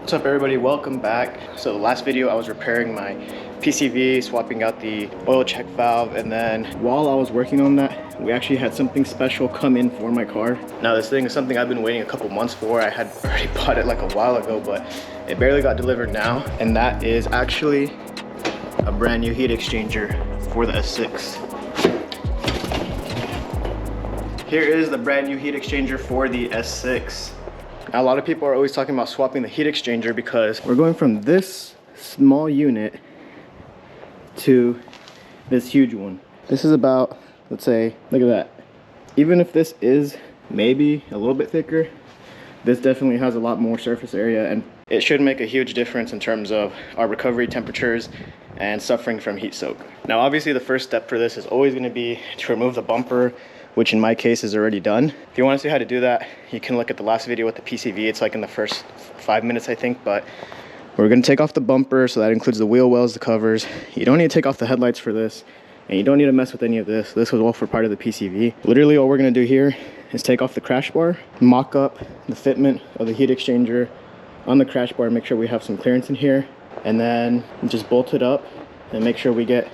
What's up everybody, welcome back. So the last video I was repairing my PCV, swapping out the oil check valve, and then while I was working on that, we actually had something special come in for my car. Now this thing is something I've been waiting a couple months for. I had already bought it like a while ago, but it barely got delivered now. And that is actually a brand new heat exchanger for the S6. Here is the brand new heat exchanger for the S6. Now, a lot of people are always talking about swapping the heat exchanger because we're going from this small unit to this huge one. This is about, let's say, look at that. Even if this is maybe a little bit thicker, this definitely has a lot more surface area, and it should make a huge difference in terms of our recovery temperatures and suffering from heat soak. Now, obviously the first step for this is always going to be to remove the bumper, which in my case is already done. If you want to see how to do that, you can look at the last video with the PCV. It's like in the first 5 minutes, I think, but we're going to take off the bumper, so that includes the wheel wells, the covers. You don't need to take off the headlights for this, and you don't need to mess with any of this. This was all for part of the PCV. Literally all we're going to do here is take off the crash bar, mock up the fitment of the heat exchanger on the crash bar, make sure we have some clearance in here, and then just bolt it up and make sure we get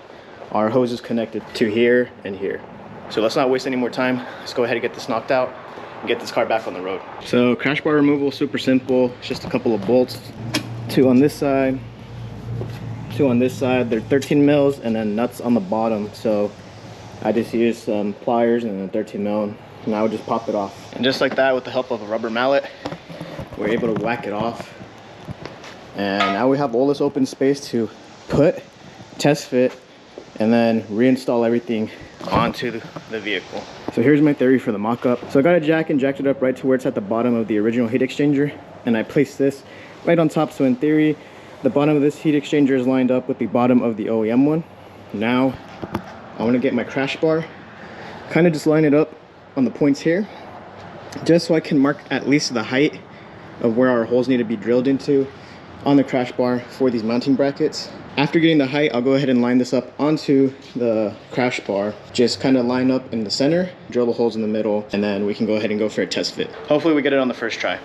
our hoses connected to here and here. So let's not waste any more time. Let's go ahead and get this knocked out and get this car back on the road. So crash bar removal, super simple. It's just a couple of bolts, two on this side, two on this side. They're 13 mils and then nuts on the bottom. So I just used some pliers and then 13 mil, and I would just pop it off. And just like that, with the help of a rubber mallet, we're able to whack it off. And now we have all this open space to put, test fit, and then reinstall everything onto the vehicle. So here's my theory for the mock-up. So I got a jack and jacked it up right to where it's at the bottom of the original heat exchanger, and I placed this right on top. So in theory, the bottom of this heat exchanger is lined up with the bottom of the OEM one. Now I want to get my crash bar, kind of just line it up on the points here, just so I can mark at least the height of where our holes need to be drilled into on the crash bar for these mounting brackets. After getting the height, I'll go ahead and line this up onto the crash bar. Just kind of line up in the center, drill the holes in the middle, and then we can go ahead and go for a test fit. Hopefully we get it on the first try.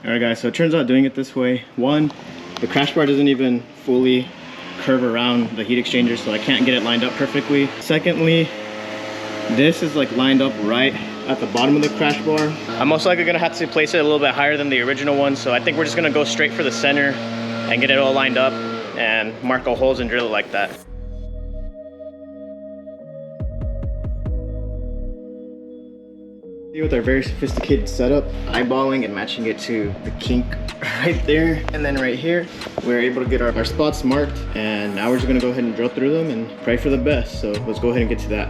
All right guys, so it turns out doing it this way, one, the crash bar doesn't even fully curve around the heat exchanger, so I can't get it lined up perfectly. Secondly, this is like lined up right at the bottom of the crash bar. I'm most likely gonna have to place it a little bit higher than the original one, so I think we're just gonna go straight for the center and get it all lined up and mark our holes and drill it like that. With our very sophisticated setup, eyeballing and matching it to the kink right there, and then right here, we're able to get our spots marked, and now we're just gonna go ahead and drill through them and pray for the best. So let's go ahead and get to that.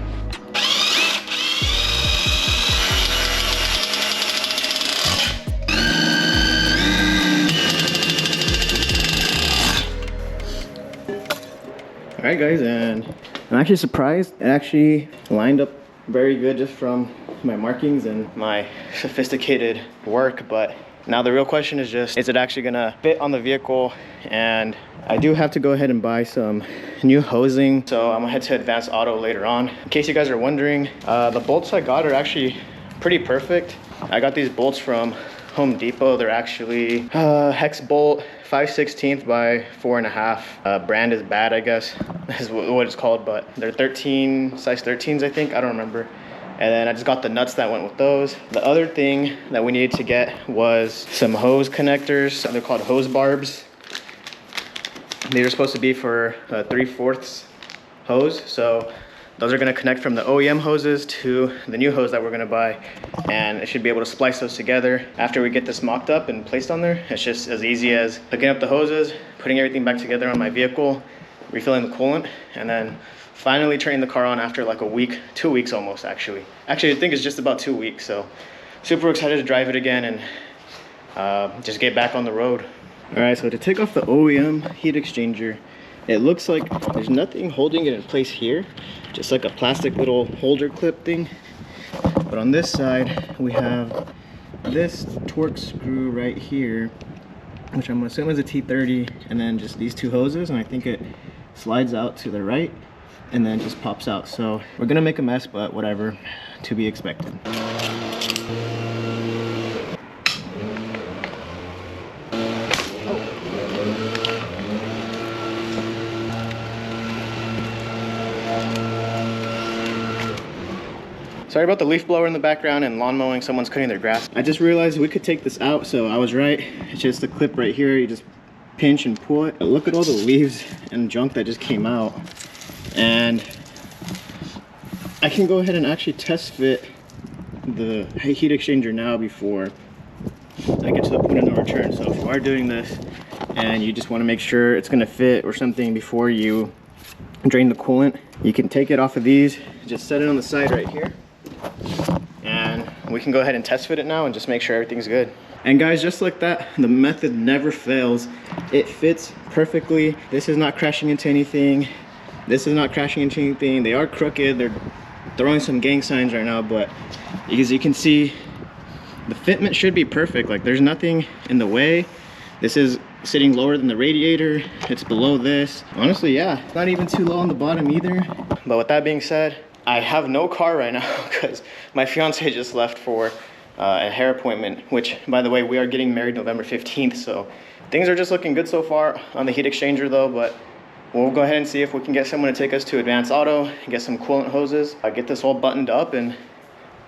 All right guys, and I'm actually surprised. It actually lined up very good just from my markings and my sophisticated work, but now the real question is just, is it actually gonna fit on the vehicle? And I do have to go ahead and buy some new hosing, so I'm gonna head to Advanced Auto later on. In case you guys are wondering, the bolts I got are actually pretty perfect. I got these bolts from Home Depot. They're actually hex bolt 5/16 by 4.5. Brand is bad, I guess, is what it's called, but they're 13, size 13s, I think, I don't remember. And then I just got the nuts that went with those. The other thing that we needed to get was some hose connectors. They're called hose barbs. These are supposed to be for 3/4 hose, so those are going to connect from the OEM hoses to the new hose that we're going to buy, and it should be able to splice those together. After we get this mocked up and placed on there, it's just as easy as hooking up the hoses, putting everything back together on my vehicle, refilling the coolant, and then finally turning the car on after like a week, 2 weeks almost actually. Actually, I think it's just about 2 weeks, so super excited to drive it again and just get back on the road. All right, so to take off the OEM heat exchanger, it looks like there's nothing holding it in place here, just like a plastic little holder clip thing. But on this side, we have this Torx screw right here, which I'm assuming is a T30, and then just these two hoses, and I think it slides out to the right and then just pops out. So we're gonna make a mess, but whatever, to be expected. Oh. Sorry about the leaf blower in the background and lawn mowing. Someone's cutting their grass. I just realized we could take this out, so I was right. It's just a clip right here. You just pinch and pull it. But look at all the leaves and junk that just came out. And I can go ahead and actually test fit the heat exchanger now before I get to the point of no return. So if you are doing this and you just want to make sure it's going to fit or something before you drain the coolant, you can take it off of these, just set it on the side right here, and we can go ahead and test fit it now and just make sure everything's good. And guys, just like that, the method never fails. It fits perfectly. This is not crashing into anything. This is not crashing into anything. They are crooked. They're throwing some gang signs right now, but as you can see, the fitment should be perfect. Like, there's nothing in the way. This is sitting lower than the radiator. It's below this. Honestly, yeah, not even too low on the bottom either. But with that being said, I have no car right now because my fiance just left for a hair appointment, which, by the way, we are getting married November 15th. So things are just looking good so far on the heat exchanger though, but we'll go ahead and see if we can get someone to take us to Advanced Auto, get some coolant hoses, get this all buttoned up and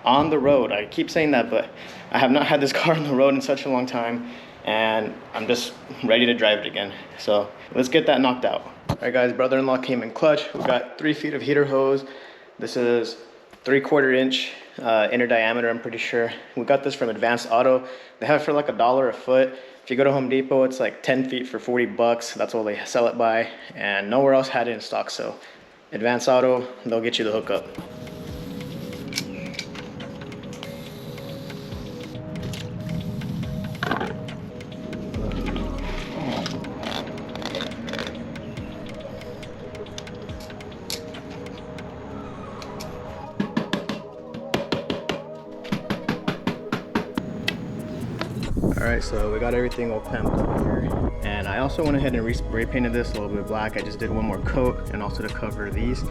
on the road. I keep saying that, but I have not had this car on the road in such a long time, and I'm just ready to drive it again. So let's get that knocked out. All right guys, brother-in-law came in clutch. We've got 3 feet of heater hose. This is 3/4 inch inner diameter, I'm pretty sure. We got this from Advanced Auto. They have it for like $1 a foot. If you go to Home Depot, it's like 10 feet for 40 bucks. That's all they sell it by, and nowhere else had it in stock. So Advanced Auto, they'll get you the hookup. Alright, so we got everything all clamped up here. And I also went ahead and re-spray painted this a little bit black. I just did one more coat and also to cover these.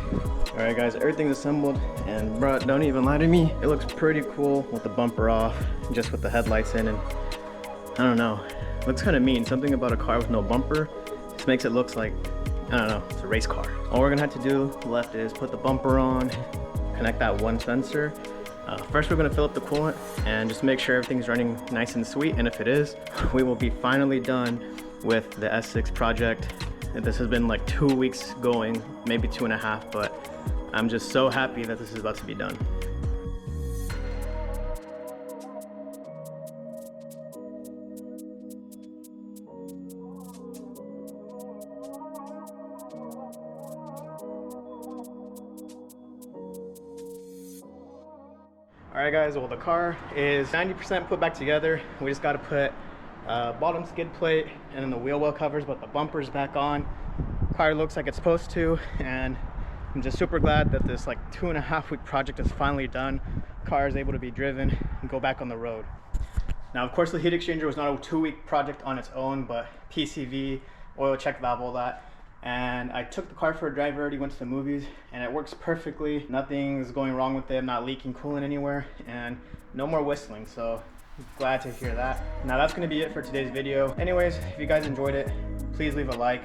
Alright guys, everything's assembled, and bro, don't even lie to me, it looks pretty cool with the bumper off, just with the headlights in, and I don't know, it looks kind of mean. Something about a car with no bumper just makes it look like, I don't know, it's a race car. All we're gonna have to do left is put the bumper on, connect that one sensor. First we're going to fill up the coolant and just make sure everything's running nice and sweet, and if it is, we will be finally done with the S6 project. This has been like 2 weeks going, maybe 2.5, but I'm just so happy that this is about to be done. Alright guys, well the car is 90% put back together. We just got to put bottom skid plate and then the wheel well covers, but the bumper's back on. Car looks like it's supposed to, and I'm just super glad that this like 2.5 week project is finally done. Car is able to be driven and go back on the road. Now of course the heat exchanger was not a 2-week project on its own, but PCV, oil check valve, all that. And I took the car for a drive, already went to the movies, and it works perfectly. Nothing's going wrong with it. I'm not leaking coolant anywhere, and no more whistling, so glad to hear that. Now that's going to be it for today's video. Anyways, if you guys enjoyed it, please leave a like,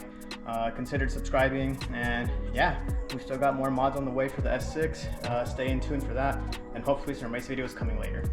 consider subscribing, and yeah, we've still got more mods on the way for the S6. Stay in tune for that, and hopefully some race videos coming later.